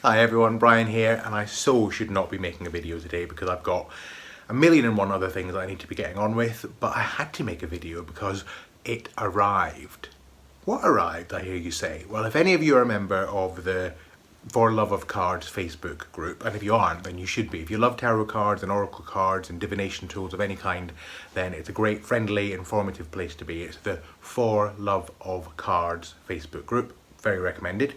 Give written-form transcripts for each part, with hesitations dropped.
Hi everyone, Brian here, and I should not be making a video today because I've got a million and one other things that I need to be getting on with, but I had to make a video because it arrived. What arrived, I hear you say? Well, if any of you are a member of the For Love of Cards Facebook group, and if you aren't, then you should be. If you love tarot cards and oracle cards and divination tools of any kind, then it's a great, friendly, informative place to be. It's the For Love of Cards Facebook group. Very recommended.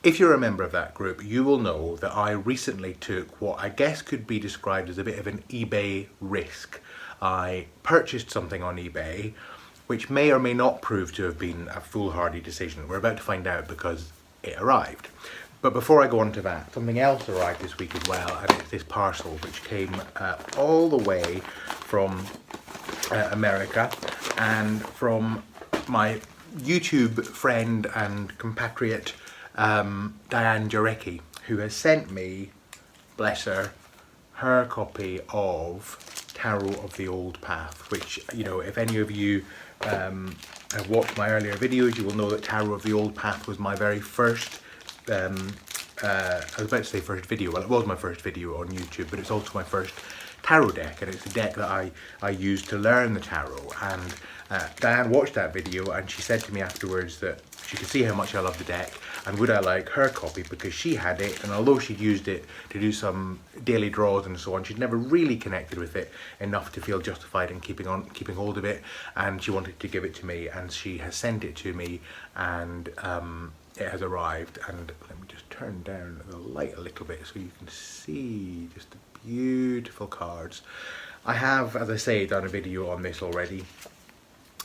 If you're a member of that group, you will know that I recently took what I guess could be described as a bit of an eBay risk. I purchased something on eBay, which may or may not prove to have been a foolhardy decision. We're about to find out because it arrived. But before I go on to that, something else arrived this week as well, and it's this parcel which came all the way from America and from my YouTube friend and compatriot Diane Jarecki, who has sent me, bless her copy of Tarot of the Old Path, which, you know, if any of you have watched my earlier videos, you will know that Tarot of the Old Path was my very first I was about to say first video. Well, it was my first video on YouTube, but it's also my first tarot deck, and it's a deck that I used to learn the tarot. And Diane watched that video and she said to me afterwards that she could see how much I love the deck and would I like her copy because she had it, and although she'd used it to do some daily draws and so on, she'd never really connected with it enough to feel justified in keeping hold of it, and she wanted to give it to me, and she has sent it to me, and it has arrived. And let me just turn down the light a little bit so you can see just the beautiful cards. I have, as I say, done a video on this already.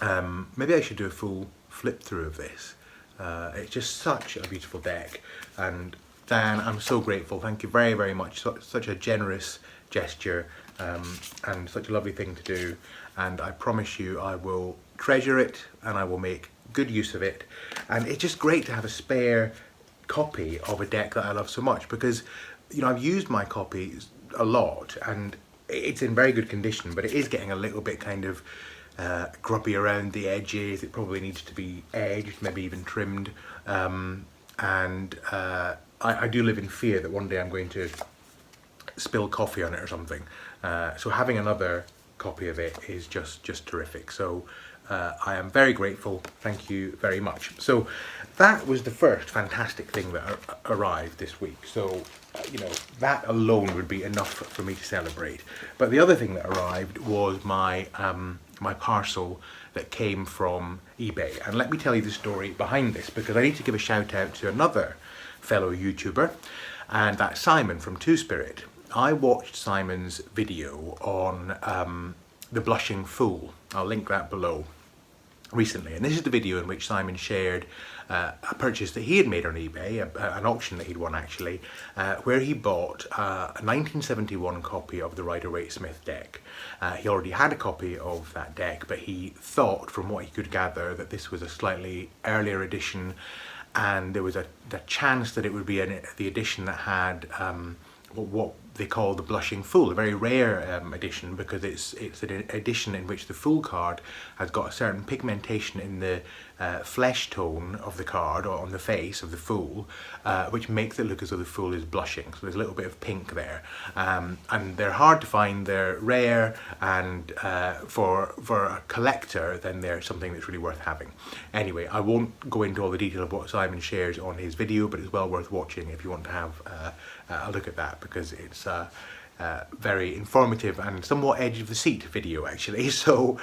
Maybe I should do a full flip through of this. It's just such a beautiful deck, and Diane, I'm so grateful. Thank you very, very much. Such a generous gesture, and such a lovely thing to do, and I promise you I will treasure it and I will make good use of it. And it's just great to have a spare copy of a deck that I love so much, because, you know, I've used my copies a lot and it's in very good condition, but it is getting a little bit kind of grubby around the edges. It probably needs to be edged, maybe even trimmed, and I do live in fear that one day I'm going to spill coffee on it or something, so having another copy of it is just terrific. So I am very grateful. Thank you very much. So that was the first fantastic thing that arrived this week. So you know, that alone would be enough for me to celebrate. But the other thing that arrived was my my parcel that came from eBay. And let me tell you the story behind this, because I need to give a shout out to another fellow YouTuber, and that's Simon from Two Spirit. I watched Simon's video on the Blushing Fool. I'll link that below. Recently, and this is the video in which Simon shared a purchase that he had made on eBay, an auction that he'd won actually, where he bought a 1971 copy of the Rider-Waite-Smith deck. He already had a copy of that deck, but he thought, from what he could gather, that this was a slightly earlier edition, and there was the chance that it would be the edition that had what they call the Blushing Fool, a very rare edition, because it's an edition in which the Fool card has got a certain pigmentation in the flesh tone of the card, or on the face of the Fool, which makes it look as though the Fool is blushing. So there's a little bit of pink there, and they're hard to find, they're rare, and for a collector then they're something that's really worth having. Anyway, I won't go into all the detail of what Simon shares on his video, but it's well worth watching if you want to have a look at that, because it's very informative and somewhat edge of the seat video actually. So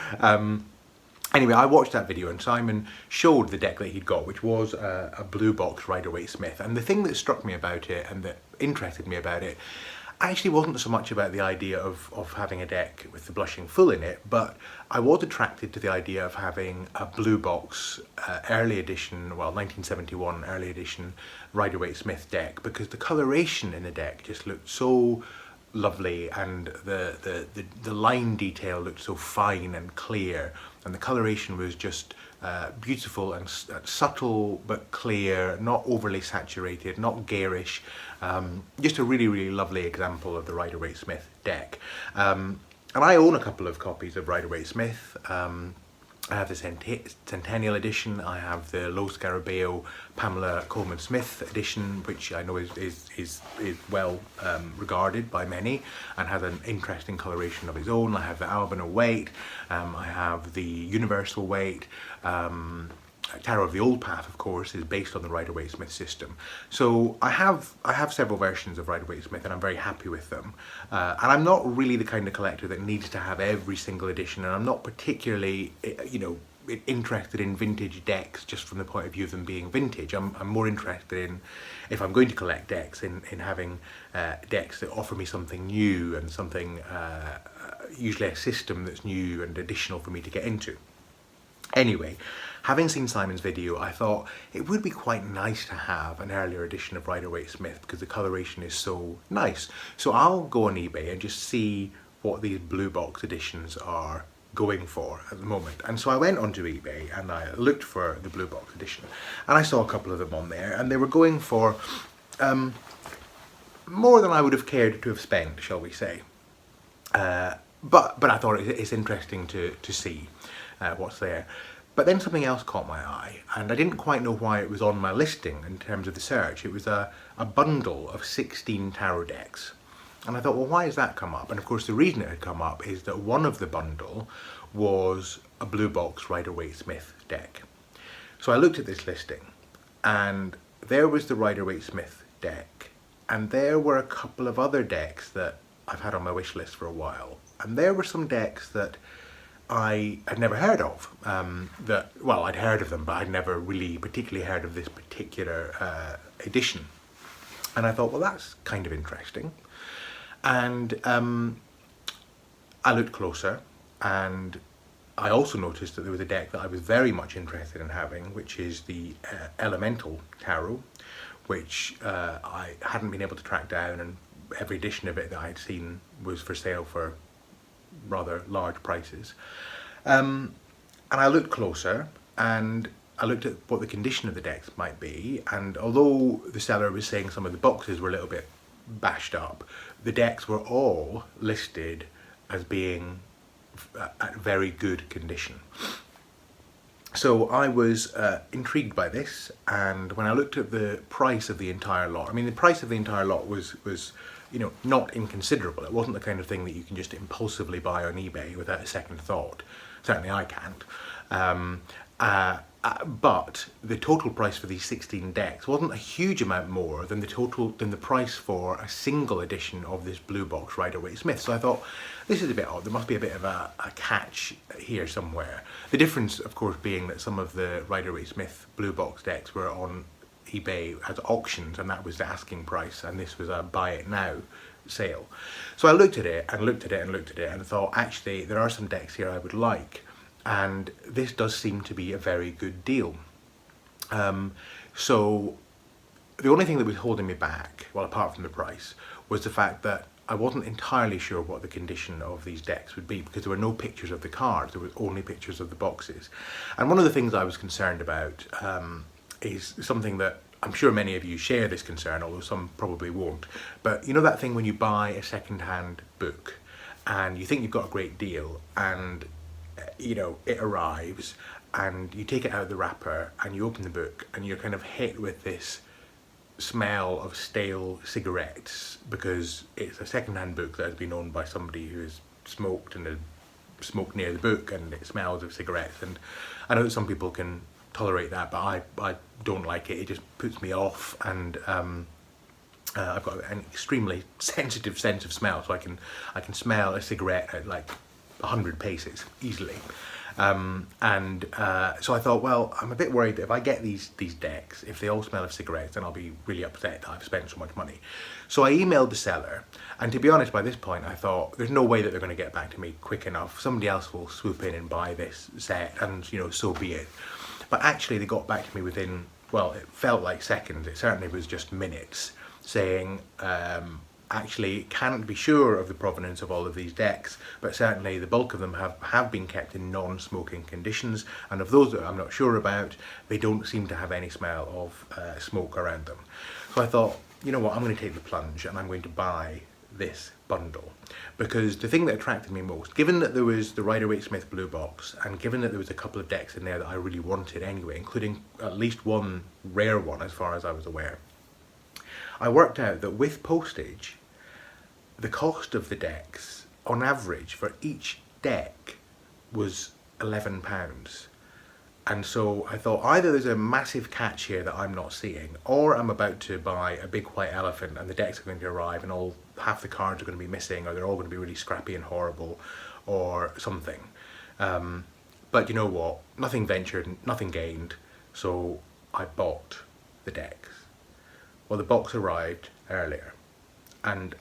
anyway, I watched that video and Simon showed the deck that he'd got, which was a blue box Rider-Waite-Smith. And the thing that struck me about it and that interested me about it actually wasn't so much about the idea of having a deck with the Blushing Fool in it, but I was attracted to the idea of having a blue box early edition, well, 1971 early edition Rider-Waite-Smith deck, because the coloration in the deck just looked so lovely, and the line detail looked so fine and clear, and the coloration was just beautiful and subtle but clear, not overly saturated, not garish. Just a really lovely example of the Rider-Waite-Smith deck. And I own a couple of copies of Rider-Waite-Smith. I have the Centennial edition, I have the Low Scarabeo Pamela Coleman Smith edition, which I know is well regarded by many and has an interesting coloration of its own. I have the Albino weight, I have the Universal weight. Tarot of the Old Path, of course, is based on the Rider-Waite-Smith system. So I have several versions of Rider-Waite-Smith, and I'm very happy with them. And I'm not really the kind of collector that needs to have every single edition, and I'm not particularly, interested in vintage decks just from the point of view of them being vintage. I'm more interested in, if I'm going to collect decks, in having decks that offer me something new and something, usually a system that's new and additional for me to get into. Anyway, having seen Simon's video, I thought it would be quite nice to have an earlier edition of Rider-Waite-Smith because the coloration is so nice. So I'll go on eBay and just see what these blue box editions are going for at the moment. And so I went onto eBay and I looked for the blue box edition, and I saw a couple of them on there, and they were going for more than I would have cared to have spent, shall we say. But I thought it's interesting to see what's there. But then something else caught my eye, and I didn't quite know why it was on my listing in terms of the search. It was a bundle of 16 tarot decks. And I thought, well, why has that come up? And of course the reason it had come up is that one of the bundle was a blue box Rider-Waite-Smith deck. So I looked at this listing, and there was the Rider-Waite-Smith deck, and there were a couple of other decks that I've had on my wish list for a while. And there were some decks that I had never heard of. Well, I'd heard of them, but I'd never really particularly heard of this particular edition. And I thought, well, that's kind of interesting. And I looked closer, and I also noticed that there was a deck that I was very much interested in having, which is the Elemental Tarot, which I hadn't been able to track down, and every edition of it that I'd seen was for sale for rather large prices. And I looked closer, and I looked at what the condition of the decks might be, and although the seller was saying some of the boxes were a little bit bashed up, the decks were all listed as being at very good condition. So I was intrigued by this, and when I looked at the price of the entire lot, I mean, the price of the entire lot was not inconsiderable. It wasn't the kind of thing that you can just impulsively buy on eBay without a second thought. Certainly I can't. But the total price for these 16 decks wasn't a huge amount more than the price for a single edition of this blue box Rider-Waite-Smith. So I thought, this is a bit odd. There must be a bit of a catch here somewhere. The difference, of course, being that some of the Rider-Waite-Smith blue box decks were on eBay as auctions, and that was the asking price, and this was a buy it now sale. So I looked at it and looked at it and looked at it and thought, actually, there are some decks here I would like. And this does seem to be a very good deal. So the only thing that was holding me back, well, apart from the price, was the fact that I wasn't entirely sure what the condition of these decks would be, because there were no pictures of the cards, there were only pictures of the boxes. And one of the things I was concerned about is something that I'm sure many of you share this concern, although some probably won't. But you know that thing when you buy a second-hand book and you think you've got a great deal, and it arrives and you take it out of the wrapper and you open the book and you're kind of hit with this smell of stale cigarettes because it's a second-hand book that has been owned by somebody who has smoked and had smoked near the book, and it smells of cigarettes. And I know that some people can tolerate that, but I don't like it. It just puts me off, and I've got an extremely sensitive sense of smell, so I can smell a cigarette at like 100 paces easily. So I thought, well, I'm a bit worried that if I get these decks, if they all smell of cigarettes, then I'll be really upset that I've spent so much money. So I emailed the seller, and to be honest, by this point I thought there's no way that they're going to get back to me quick enough. Somebody else will swoop in and buy this set, and so be it. But actually they got back to me within, well, it felt like seconds, it certainly was just minutes, saying actually can't be sure of the provenance of all of these decks, but certainly the bulk of them have been kept in non-smoking conditions, and of those that I'm not sure about, they don't seem to have any smell of smoke around them. So I thought, you know what, I'm going to take the plunge and I'm going to buy this bundle, because the thing that attracted me most, given that there was the Rider-Waite-Smith blue box, and given that there was a couple of decks in there that I really wanted anyway, including at least one rare one as far as I was aware, I worked out that with postage, the cost of the decks, on average, for each deck was £11. And so I thought either there's a massive catch here that I'm not seeing, or I'm about to buy a big white elephant and the decks are going to arrive and half the cards are going to be missing, or they're all going to be really scrappy and horrible, or something. But you know what? Nothing ventured, nothing gained, so I bought the decks. Well, the box arrived earlier, and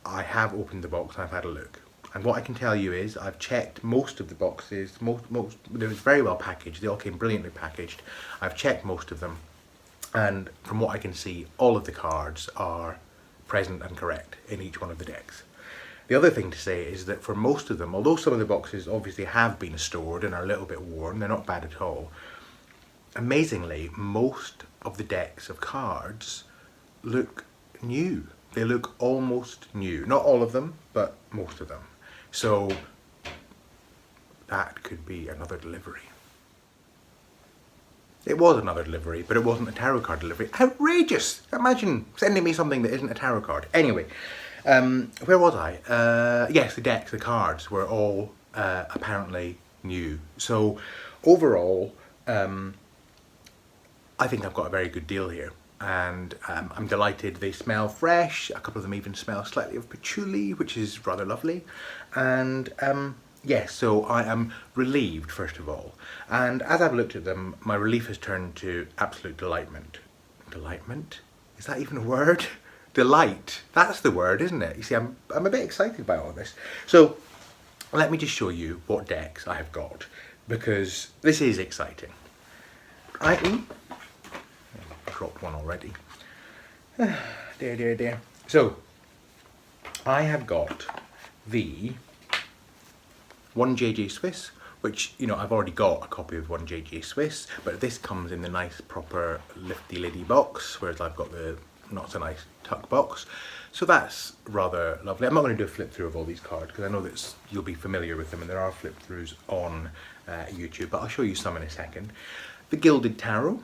I have opened the box and I've had a look. And what I can tell you is I've checked most of the boxes, they was very well packaged, they all came brilliantly packaged. I've checked most of them, and from what I can see, all of the cards are present and correct in each one of the decks. The other thing to say is that for most of them, although some of the boxes obviously have been stored and are a little bit worn, they're not bad at all, amazingly, most of the decks of cards look new. They look almost new. Not all of them, but most of them. So that could be another delivery. It was another delivery, but it wasn't a tarot card delivery. Outrageous! Imagine sending me something that isn't a tarot card. Anyway, where was I? Yes, the decks, the cards were all apparently new. So overall, I think I've got a very good deal here. And I'm delighted. They smell fresh. A couple of them even smell slightly of patchouli, which is rather lovely. And yes, so I am relieved, first of all. And as I've looked at them, my relief has turned to absolute delightment. Delightment? Is that even a word? Delight. That's the word, isn't it? You see, I'm a bit excited by all this. So let me just show you what decks I have got, because this is exciting. Dropped one already. Dear, dear, dear. So, I have got the 1JJ Swiss, which, you know, I've already got a copy of 1JJ Swiss, but this comes in the nice proper lifty liddy box, whereas I've got the not so nice tuck box. So that's rather lovely. I'm not going to do a flip through of all these cards because I know that you'll be familiar with them, and there are flip throughs on YouTube, but I'll show you some in a second. The Gilded Tarot.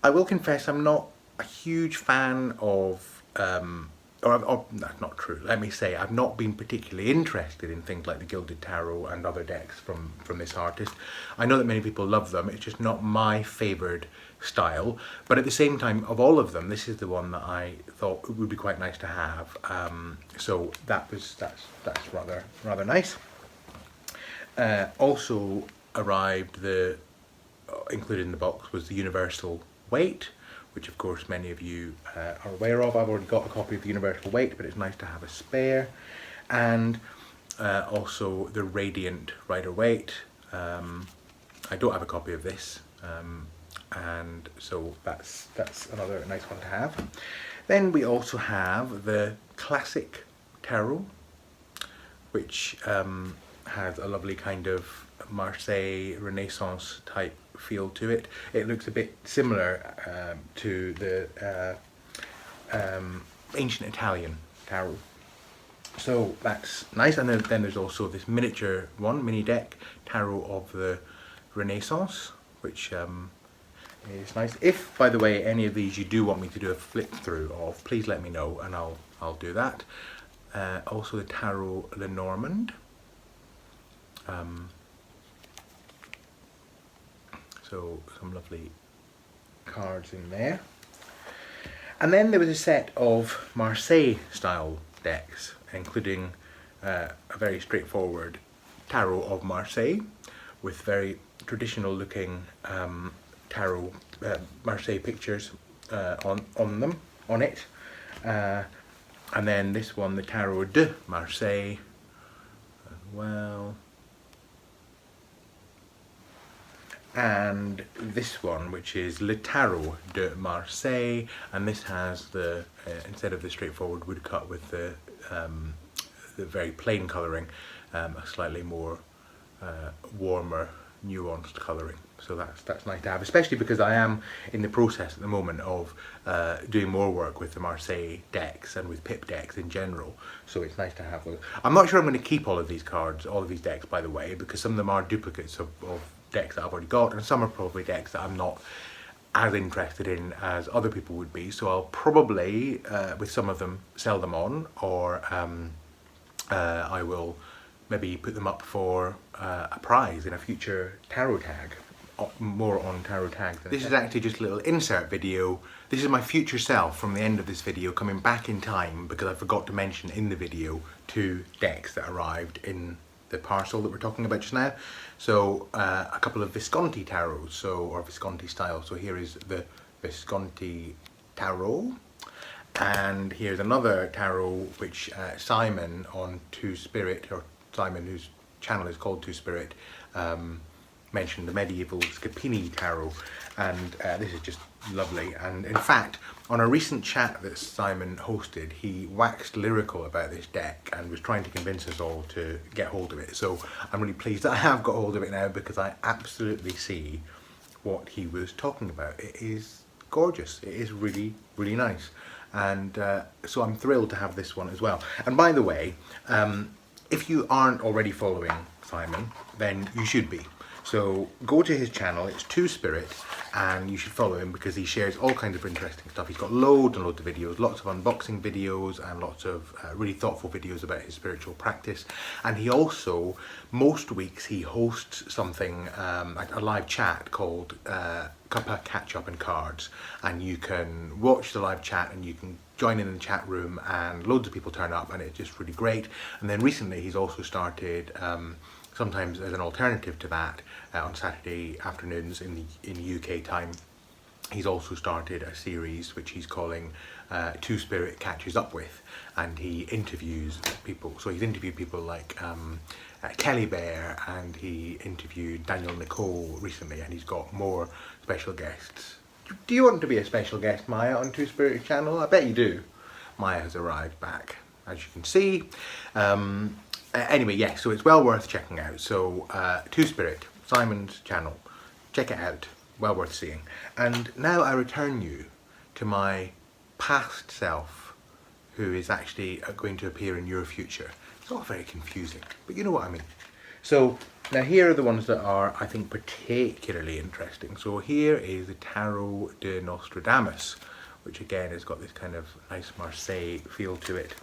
I will confess I'm not a huge fan of, that's not true, let me say, I've not been particularly interested in things like the Gilded Tarot and other decks from this artist. I know that many people love them, it's just not my favoured style, but at the same time, of all of them, this is the one that I thought would be quite nice to have, so that's rather nice. Also arrived, included in the box was the Universal Weight, which of course many of you are aware of. I've already got a copy of the Universal Weight, but it's nice to have a spare. And also the Radiant Rider-Waite. I don't have a copy of this, and so that's another nice one to have. Then we also have the Classic Tarot, which has a lovely kind of Marseille Renaissance type feel to it. It looks a bit similar to the ancient Italian tarot. So that's nice. And then there's also this miniature one, mini deck tarot of the Renaissance, which is nice. If, by the way, any of these you do want me to do a flip through of, please let me know and I'll do that. Also the Tarot Lenormand. So some lovely cards in there. And then there was a set of Marseille style decks, including a very straightforward Tarot of Marseille with very traditional looking tarot Marseille pictures on it. And then this one, the Tarot de Marseille as well. And this one, which is Le Tarot de Marseille, and this has the instead of the straightforward woodcut with the very plain colouring, a slightly more warmer nuanced colouring. So that's nice to have, especially because I am in the process at the moment of doing more work with the Marseille decks and with pip decks in general. So it's nice to have those. I'm not sure I'm going to keep all of these cards, all of these decks, by the way, because some of them are duplicates of decks that I've already got, and some are probably decks that I'm not as interested in as other people would be. So I'll probably, with some of them, sell them on, or I will maybe put them up for a prize in a future tarot tag. More on tarot tags. This is actually just a little insert video. This is my future self from the end of this video coming back in time, because I forgot to mention in the video 2 decks that arrived in the parcel that we're talking about just now. So a couple of Visconti tarots, or Visconti style. So here is the Visconti tarot, and here's another tarot which Simon on Two Spirit, or Simon whose channel is called Two Spirit, mentioned, the medieval Scapini tarot, and this is just lovely. And in fact, on a recent chat that Simon hosted, he waxed lyrical about this deck and was trying to convince us all to get hold of it. So I'm really pleased that I have got hold of it now, because I absolutely see what he was talking about. It is gorgeous. It is really, really nice. And so I'm thrilled to have this one as well. And by the way, if you aren't already following Simon, then you should be. So go to his channel, it's Two Spirit, and you should follow him because he shares all kinds of interesting stuff. He's got loads and loads of videos, lots of unboxing videos and lots of really thoughtful videos about his spiritual practice. And he also, most weeks, he hosts something, like a live chat called Cuppa Catch Up and Cards. And you can watch the live chat and you can join in the chat room, and loads of people turn up, and it's just really great. And then recently he's also started, sometimes as an alternative to that, on Saturday afternoons in the UK time, he's also started a series which he's calling Two Spirit Catches Up With, and he interviews people. So he's interviewed people like Kelly Bear, and he interviewed Daniel Nicole recently, and he's got more special guests. Do you want to be a special guest, Maya, on Two Spirit channel? I bet you do. Maya has arrived back, as you can see. Anyway, yeah, so it's well worth checking out. So Two Spirit, Simon's channel, check it out, well worth seeing. And now I return you to my past self, who is actually going to appear in your future. It's all very confusing, but you know what I mean. So now here are the ones that are, I think, particularly interesting. So here is the Tarot de Nostradamus, which again has got this kind of nice Marseille feel to it.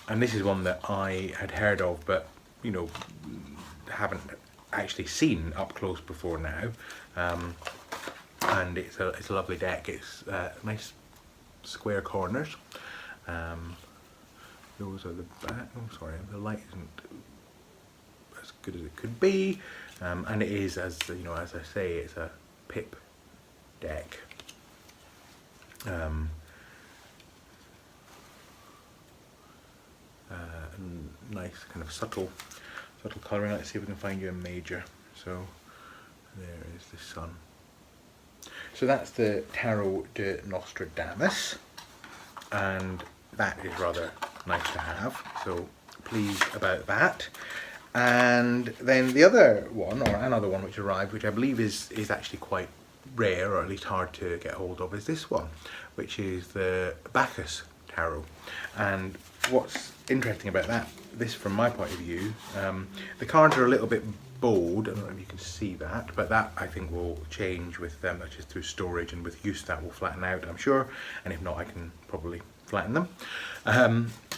And this is one that I had heard of, but you know, haven't actually seen up close before now. And it's a lovely deck. It's nice square corners. Those are the back. Oh, sorry, the light isn't as good as it could be. And it is, as you know, as I say, it's a pip deck. Nice kind of subtle colouring. Let's see if we can find you a major. So there is the sun. So that's the Tarot de Nostradamus, and that is rather nice to have. So pleased about that. And then the other one, or another one which arrived, which I believe is actually quite rare, or at least hard to get hold of, is this one, which is the Bacchus Tarot. And what's interesting about that, this from my point of view, the cards are a little bit bold. I don't know if you can see that, but that I think will change with them, that's just through storage, and with use that will flatten out, I'm sure, and if not I can probably flatten them.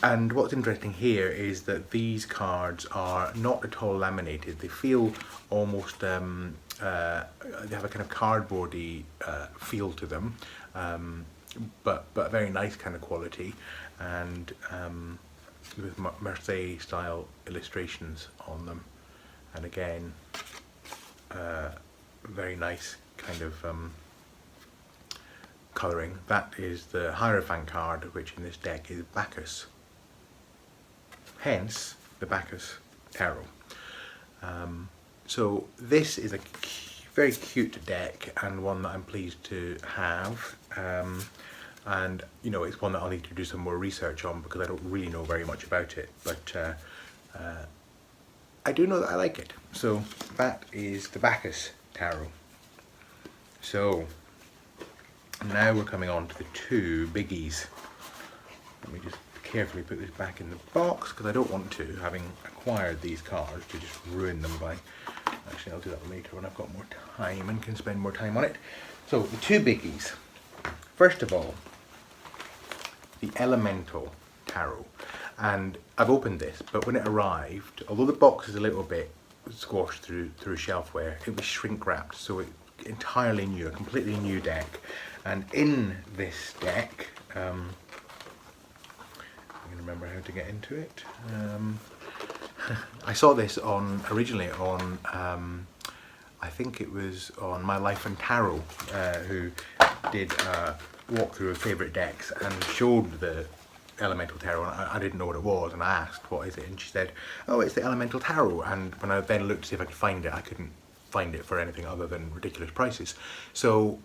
And what's interesting here is that these cards are not at all laminated. They feel almost, they have a kind of cardboardy feel to them, but a very nice kind of quality, and with Marseille style illustrations on them. And again, very nice kind of colouring. That is the Hierophant card, which in this deck is Bacchus. Hence the Bacchus Tarot. So this is a very cute deck, and one that I'm pleased to have. And you know, it's one that I'll need to do some more research on, because I don't really know very much about it. But I do know that I like it. So that is the Bacchus Tarot. So now we're coming on to the two biggies. Let me just carefully put this back in the box because I don't want to, having acquired these cards, to just ruin them by... Actually, I'll do that later when I've got more time and can spend more time on it. So the two biggies. First of all, the Elemental Tarot. And I've opened this, but when it arrived, although the box is a little bit squashed through shelfware, it was shrink wrapped, so it entirely new, a completely new deck. And in this deck, I'm going to remember how to get into it. I saw this originally on, I think it was on My Life and Tarot, who did a walkthrough of favourite decks and showed the Elemental Tarot, and I didn't know what it was, and I asked, what is it? And she said, oh, it's the Elemental Tarot. And when I then looked to see if I could find it, I couldn't find it for anything other than ridiculous prices. So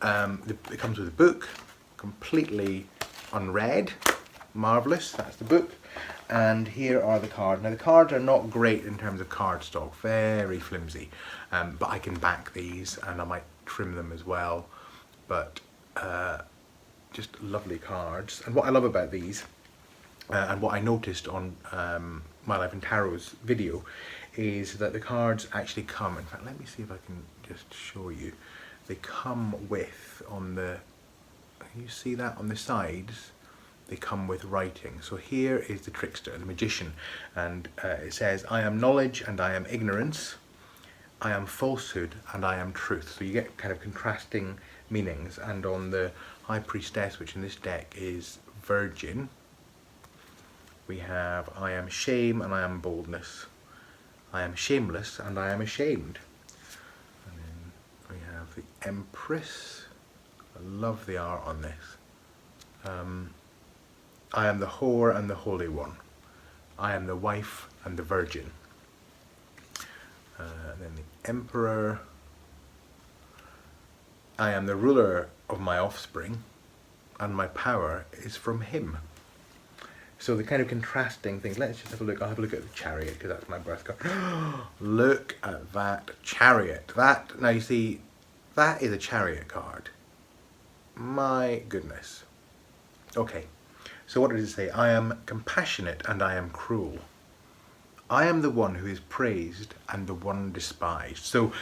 it comes with a book, completely unread, marvellous, that's the book. And here are the cards. Now the cards are not great in terms of cardstock, very flimsy, but I can back these and I might trim them as well. But just lovely cards. And what I love about these, and what I noticed on My Life in Tarot's video, is that the cards actually come, in fact let me see if I can just show you, they come with, on the, can you see that on the sides, they come with writing. So here is the trickster, the magician, and it says, I am knowledge and I am ignorance, I am falsehood and I am truth. So you get kind of contrasting meanings. And on the High Priestess, which in this deck is Virgin, we have I am shame and I am boldness, I am shameless and I am ashamed. And then we have the Empress. I love the art on this. I am the whore and the holy one. I am the wife and the virgin. And then the Emperor. I am the ruler of my offspring, and my power is from him. So the kind of contrasting things. Let's just have a look. I'll have a look at the Chariot because that's my birth card. Look at that Chariot. That, now you see, that is a Chariot card. My goodness. Okay. So what does it say? I am compassionate and I am cruel. I am the one who is praised and the one despised. So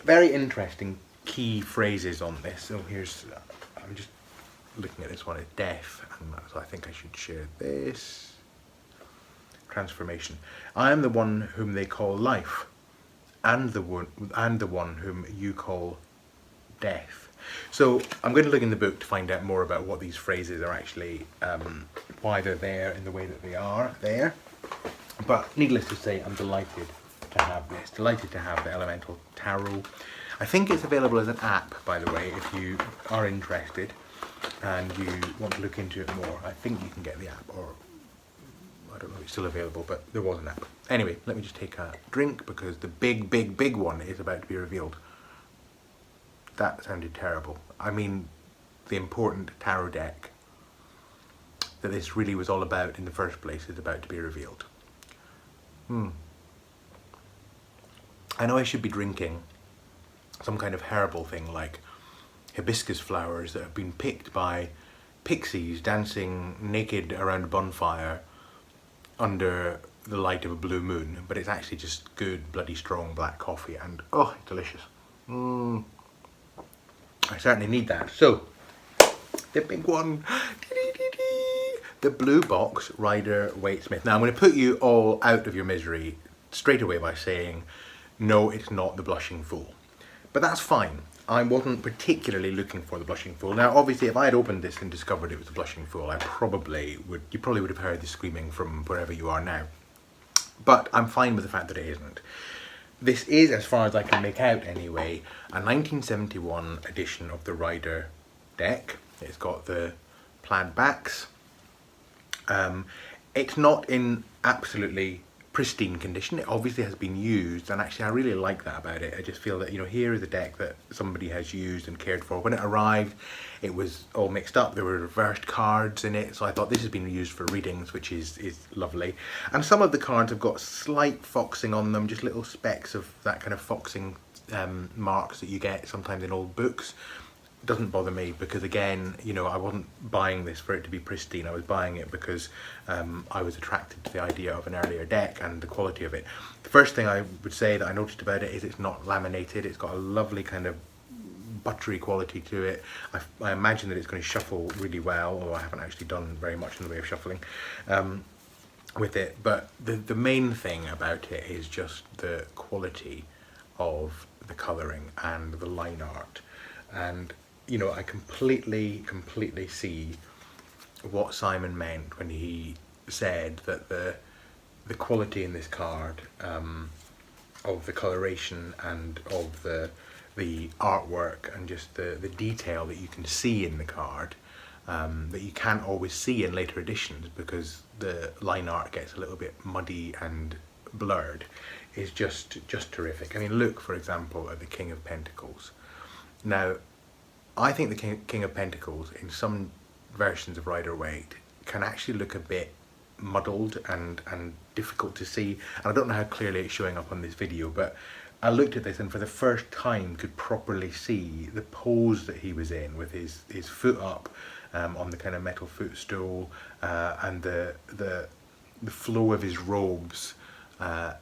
very interesting key phrases on this. So here's, I'm just looking at this one, it's death, and so I think I should share this. Transformation. I am the one whom they call life, and the one whom you call death. So I'm going to look in the book to find out more about what these phrases are actually, why they're there in the way that they are there. But needless to say, I'm delighted to have this, delighted to have the Elemental Tarot. I think it's available as an app, by the way, if you are interested and you want to look into it more. I think you can get the app, or I don't know if it's still available, but there was an app. Anyway, let me just take a drink because the big one is about to be revealed. That sounded terrible. I mean, the important tarot deck that this really was all about in the first place is about to be revealed. I know I should be drinking some kind of herbal thing like hibiscus flowers that have been picked by pixies dancing naked around a bonfire under the light of a blue moon, but it's actually just good bloody strong black coffee, and oh, delicious. I certainly need that. So the big one, the blue box Rider-Waite-Smith. Now I'm going to put you all out of your misery straight away by saying no, it's not the Blushing Fool, but that's fine. I wasn't particularly looking for the Blushing Fool. Now obviously if I had opened this and discovered it was the Blushing Fool, you probably would have heard the screaming from wherever you are now. But I'm fine with the fact that it isn't. This is, as far as I can make out anyway, a 1971 edition of the Rider deck. It's got the plaid backs. It's not in absolutely pristine condition. It obviously has been used, and actually I really like that about it. I just feel that, you know, here is a deck that somebody has used and cared for. When it arrived, it was all mixed up. There were reversed cards in it, so I thought this has been used for readings, which is lovely. And some of the cards have got slight foxing on them, just little specks of that kind of foxing marks that you get sometimes in old books. Doesn't bother me, because again, you know, I wasn't buying this for it to be pristine. I was buying it because I was attracted to the idea of an earlier deck and the quality of it. The first thing I would say that I noticed about it is it's not laminated. It's got a lovely kind of buttery quality to it. I imagine that it's going to shuffle really well, although I haven't actually done very much in the way of shuffling with it. But the main thing about it is just the quality of the colouring and the line art. And you know, I completely see what Simon meant when he said that the quality in this card, of the coloration and of the artwork and just the detail that you can see in the card, that you can't always see in later editions because the line art gets a little bit muddy and blurred, is just terrific. I mean, look, for example, at the King of Pentacles. Now, I think the King of Pentacles in some versions of Rider-Waite can actually look a bit muddled and difficult to see. And I don't know how clearly it's showing up on this video, but I looked at this and for the first time could properly see the pose that he was in, with his foot up on the kind of metal footstool, and the flow of his robes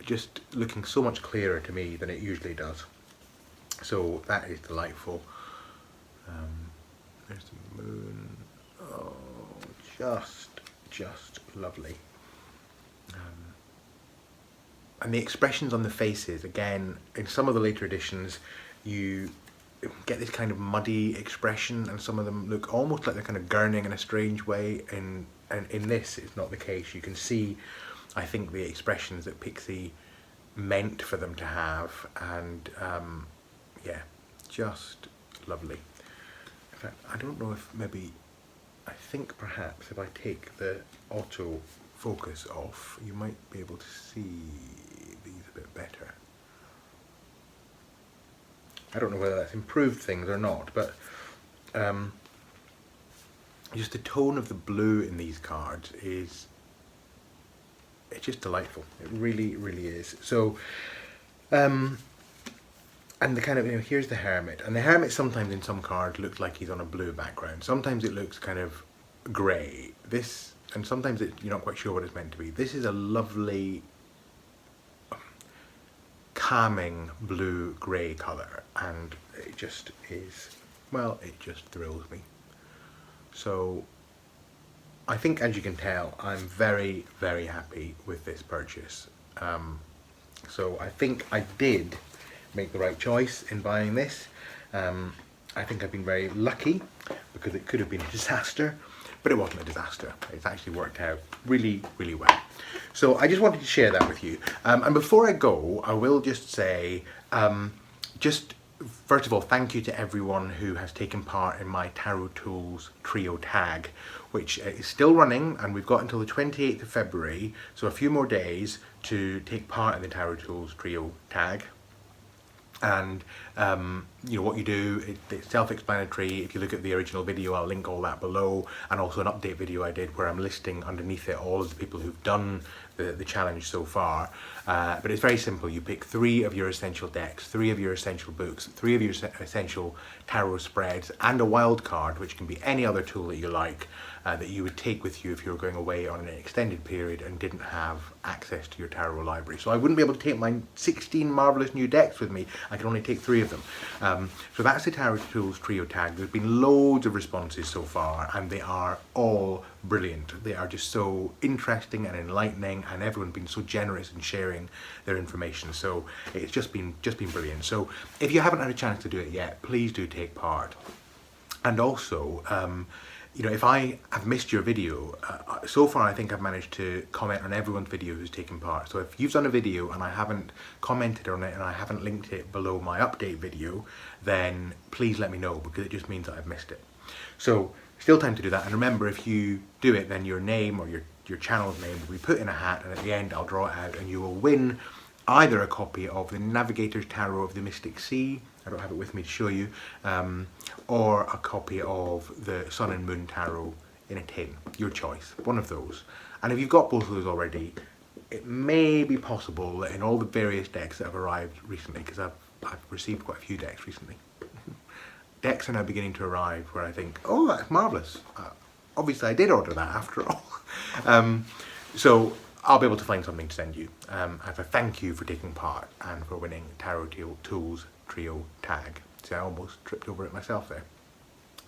just looking so much clearer to me than it usually does. So that is delightful. There's the moon. Oh, just lovely. And the expressions on the faces, again, in some of the later editions, you get this kind of muddy expression, and some of them look almost like they're kind of gurning in a strange way. And in this, it's not the case. You can see, I think, the expressions that Pixie meant for them to have, and yeah, just lovely. In fact, I don't know if I think perhaps if I take the auto focus off, you might be able to see these a bit better. I don't know whether that's improved things or not, but just the tone of the blue in these cards it's just delightful. It really is. So and the kind of, you know, here's the Hermit, and the Hermit sometimes in some cards looks like he's on a blue background. Sometimes it looks kind of grey. This, and sometimes you're not quite sure what it's meant to be. This is a lovely, calming blue-grey colour, and it just is, well, it just thrills me. So I think, as you can tell, I'm very happy with this purchase. So I think I did make the right choice in buying this. I think I've been very lucky, because it could have been a disaster, but it wasn't a disaster. It's actually worked out really well. So I just wanted to share that with you. And before I go, I will just say, just first of all, thank you to everyone who has taken part in my Tarot Tools Trio Tag, which is still running, and we've got until the 28th of February, so a few more days to take part in the Tarot Tools Trio Tag. And you know what you do, it's self-explanatory. If you look at the original video, I'll link all that below, and also an update video I did where I'm listing underneath it all of the people who've done the challenge so far. But it's very simple. You pick 3 of your essential decks, 3 of your essential books, 3 of your essential tarot spreads, and a wild card, which can be any other tool that you like, that you would take with you if you were going away on an extended period and didn't have access to your tarot library. So I wouldn't be able to take my 16 marvellous new decks with me. I can only take 3 of them. So that's the Tarot Tools Trio Tag. There's been loads of responses so far, and they are all brilliant. They are just so interesting and enlightening, and everyone's been so generous in sharing their information. So it's just been brilliant. So if you haven't had a chance to do it yet, please do take part. And also, you know, if I have missed your video, so far I think I've managed to comment on everyone's video who's taken part. So if you've done a video and I haven't commented on it and I haven't linked it below my update video, then please let me know, because it just means that I've missed it. So still time to do that. And remember, if you do it, then your name or your your channel's name will be put in a hat, and at the end I'll draw it out and you will win either a copy of the Navigator's Tarot of the Mystic Sea, I don't have it with me to show you, or a copy of the Sun and Moon Tarot in a tin. Your choice, one of those. And if you've got both of those already, it may be possible that in all the various decks that have arrived recently, because I've received quite a few decks recently, decks are now beginning to arrive where I think, oh, that's marvellous. Obviously I did order that after all. So I'll be able to find something to send you as a thank you for taking part and for winning Tarot Tools Trio tag. See, I almost tripped over it myself there.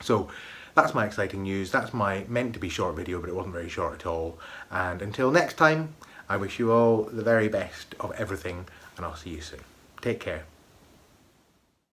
So that's my exciting news. That's my meant to be short video, but it wasn't very short at all. And until next time, I wish you all the very best of everything, and I'll see you soon. Take care.